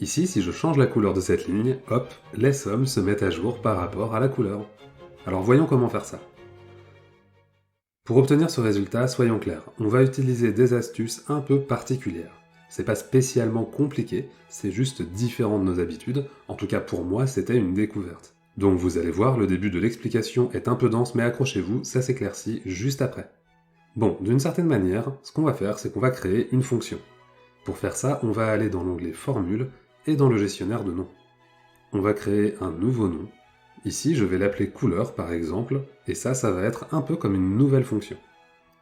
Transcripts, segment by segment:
Ici, si je change la couleur de cette ligne, hop, les sommes se mettent à jour par rapport à la couleur. Alors voyons comment faire ça. Pour obtenir ce résultat, soyons clairs, on va utiliser des astuces un peu particulières. C'est pas spécialement compliqué, c'est juste différent de nos habitudes, en tout cas pour moi c'était une découverte. Donc vous allez voir, le début de l'explication est un peu dense, mais accrochez-vous, ça s'éclaircit juste après. Bon, d'une certaine manière, ce qu'on va faire, c'est qu'on va créer une fonction. Pour faire ça, on va aller dans l'onglet Formule et dans le gestionnaire de noms. On va créer un nouveau nom. Ici, je vais l'appeler couleur par exemple, et ça va être un peu comme une nouvelle fonction.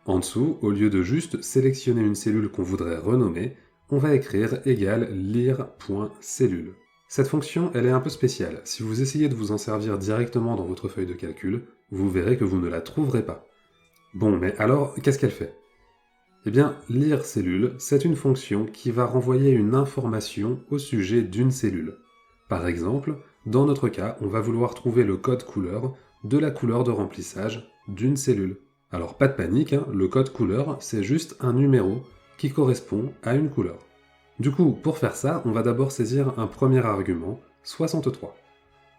En dessous, au lieu de juste sélectionner une cellule qu'on voudrait renommer, on va écrire égal lire.cellule. Cette fonction, elle est un peu spéciale. Si vous essayez de vous en servir directement dans votre feuille de calcul, vous verrez que vous ne la trouverez pas. Bon, mais alors, qu'est-ce qu'elle fait ? Eh bien, lire cellule, c'est une fonction qui va renvoyer une information au sujet d'une cellule. Par exemple, dans notre cas, on va vouloir trouver le code couleur de la couleur de remplissage d'une cellule. Alors pas de panique, le code couleur, c'est juste un numéro qui correspond à une couleur. Du coup, pour faire ça, on va d'abord saisir un premier argument, 63.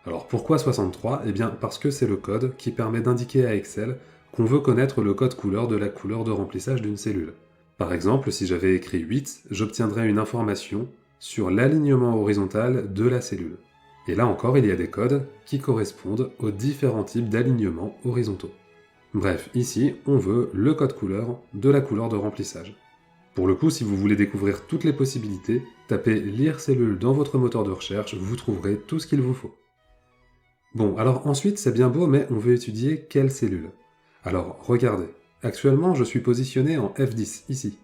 Alors pourquoi 63 ? Eh bien parce que c'est le code qui permet d'indiquer à Excel qu'on veut connaître le code couleur de la couleur de remplissage d'une cellule. Par exemple, si j'avais écrit 8, j'obtiendrais une information sur l'alignement horizontal de la cellule. Et là encore, il y a des codes qui correspondent aux différents types d'alignements horizontaux. Bref, ici, on veut le code couleur de la couleur de remplissage. Pour le coup, si vous voulez découvrir toutes les possibilités, tapez lire cellule dans votre moteur de recherche, vous trouverez tout ce qu'il vous faut. Bon, alors ensuite, c'est bien beau, mais on veut étudier quelle cellule. Alors, regardez. Actuellement, je suis positionné en F10, ici.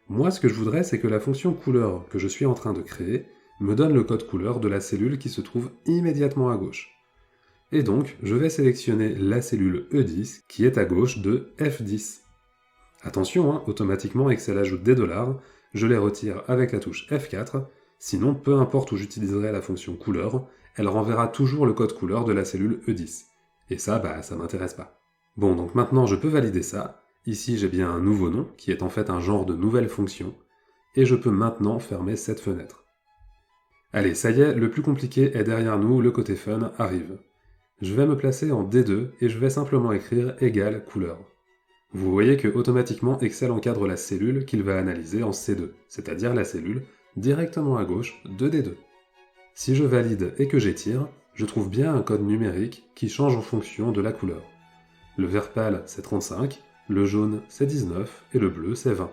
Moi, ce que je voudrais, c'est que la fonction couleur que je suis en train de créer me donne le code couleur de la cellule qui se trouve immédiatement à gauche. Et donc, je vais sélectionner la cellule E10 qui est à gauche de F10. Attention, automatiquement Excel ajoute des $, je les retire avec la touche F4, sinon peu importe où j'utiliserai la fonction couleur, elle renverra toujours le code couleur de la cellule E10. Et ça, ça m'intéresse pas. Bon, donc maintenant je peux valider ça. Ici j'ai bien un nouveau nom, qui est en fait un genre de nouvelle fonction, et je peux maintenant fermer cette fenêtre. Allez, ça y est, le plus compliqué est derrière nous, le côté fun arrive. Je vais me placer en D2 et je vais simplement écrire égal couleur. Vous voyez que automatiquement Excel encadre la cellule qu'il va analyser en C2, c'est-à-dire la cellule directement à gauche de D2. Si je valide et que j'étire, je trouve bien un code numérique qui change en fonction de la couleur. Le vert pâle c'est 35, le jaune c'est 19 et le bleu c'est 20.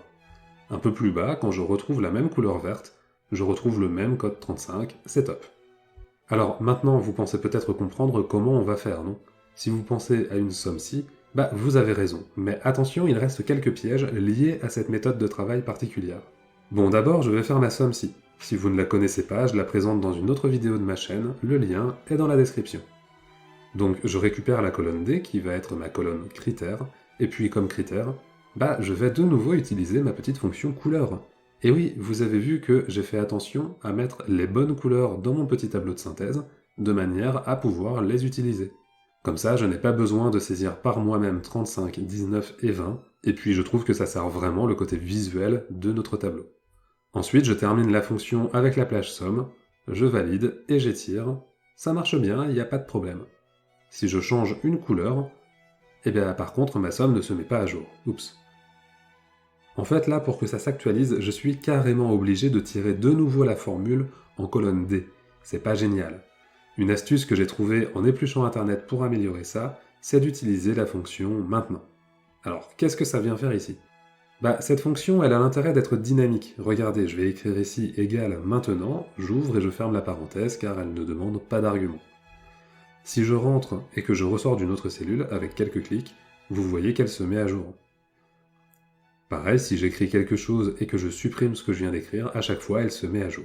Un peu plus bas, quand je retrouve la même couleur verte, je retrouve le même code 35, c'est top. Alors maintenant vous pensez peut-être comprendre comment on va faire, non ? Si vous pensez à une somme-ci, vous avez raison, mais attention, il reste quelques pièges liés à cette méthode de travail particulière. Bon, d'abord, je vais faire ma somme-ci. Si vous ne la connaissez pas, je la présente dans une autre vidéo de ma chaîne, le lien est dans la description. Donc, je récupère la colonne D, qui va être ma colonne critère, et puis comme critère, je vais de nouveau utiliser ma petite fonction couleur. Et oui, vous avez vu que j'ai fait attention à mettre les bonnes couleurs dans mon petit tableau de synthèse, de manière à pouvoir les utiliser. Comme ça, je n'ai pas besoin de saisir par moi-même 35, 19 et 20, et puis je trouve que ça sert vraiment le côté visuel de notre tableau. Ensuite, je termine la fonction avec la plage somme, je valide et j'étire. Ça marche bien, il n'y a pas de problème. Si je change une couleur, par contre, ma somme ne se met pas à jour. Oups. En fait, là, pour que ça s'actualise, je suis carrément obligé de tirer de nouveau la formule en colonne D. C'est pas génial. Une astuce que j'ai trouvée en épluchant internet pour améliorer ça, c'est d'utiliser la fonction maintenant. Alors, qu'est-ce que ça vient faire ici ? Cette fonction, elle a l'intérêt d'être dynamique. Regardez, je vais écrire ici égal maintenant, j'ouvre et je ferme la parenthèse car elle ne demande pas d'argument. Si je rentre et que je ressors d'une autre cellule avec quelques clics, vous voyez qu'elle se met à jour. Pareil, si j'écris quelque chose et que je supprime ce que je viens d'écrire, à chaque fois, elle se met à jour.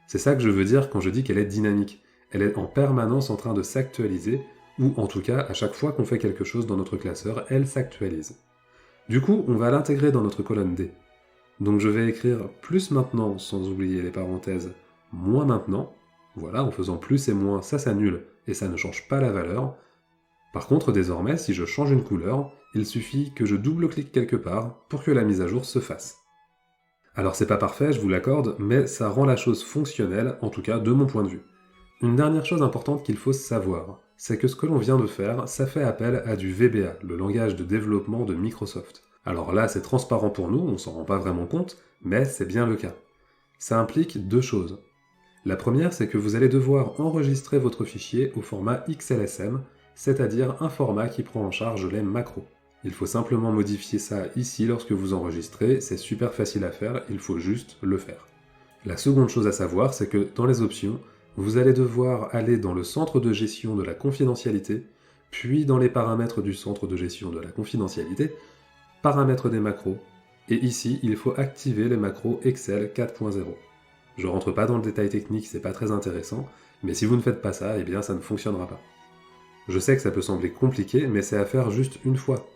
C'est ça que je veux dire quand je dis qu'elle est dynamique. Elle est en permanence en train de s'actualiser, ou en tout cas, à chaque fois qu'on fait quelque chose dans notre classeur, elle s'actualise. Du coup, on va l'intégrer dans notre colonne D. Donc je vais écrire plus maintenant, sans oublier les parenthèses, moins maintenant. Voilà, en faisant plus et moins, ça s'annule, et ça ne change pas la valeur. Par contre, désormais, si je change une couleur, il suffit que je double-clique quelque part pour que la mise à jour se fasse. Alors c'est pas parfait, je vous l'accorde, mais ça rend la chose fonctionnelle, en tout cas de mon point de vue. Une dernière chose importante qu'il faut savoir, c'est que ce que l'on vient de faire, ça fait appel à du VBA, le langage de développement de Microsoft. Alors là, c'est transparent pour nous, on s'en rend pas vraiment compte, mais c'est bien le cas. Ça implique deux choses. La première, c'est que vous allez devoir enregistrer votre fichier au format XLSM, c'est-à-dire un format qui prend en charge les macros. Il faut simplement modifier ça ici lorsque vous enregistrez, c'est super facile à faire, il faut juste le faire. La seconde chose à savoir, c'est que dans les options, vous allez devoir aller dans le centre de gestion de la confidentialité, puis dans les paramètres du centre de gestion de la confidentialité, paramètres des macros, et ici, il faut activer les macros Excel 4.0. Je rentre pas dans le détail technique, c'est pas très intéressant, mais si vous ne faites pas ça, eh bien ça ne fonctionnera pas. Je sais que ça peut sembler compliqué, mais c'est à faire juste une fois.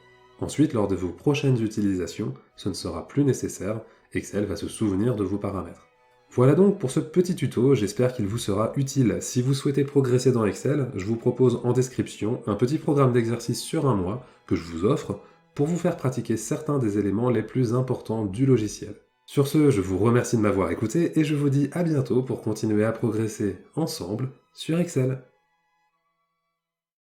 Ensuite, lors de vos prochaines utilisations, ce ne sera plus nécessaire, Excel va se souvenir de vos paramètres. Voilà donc pour ce petit tuto, j'espère qu'il vous sera utile. Si vous souhaitez progresser dans Excel, je vous propose en description un petit programme d'exercice sur un mois que je vous offre pour vous faire pratiquer certains des éléments les plus importants du logiciel. Sur ce, je vous remercie de m'avoir écouté et je vous dis à bientôt pour continuer à progresser ensemble sur Excel.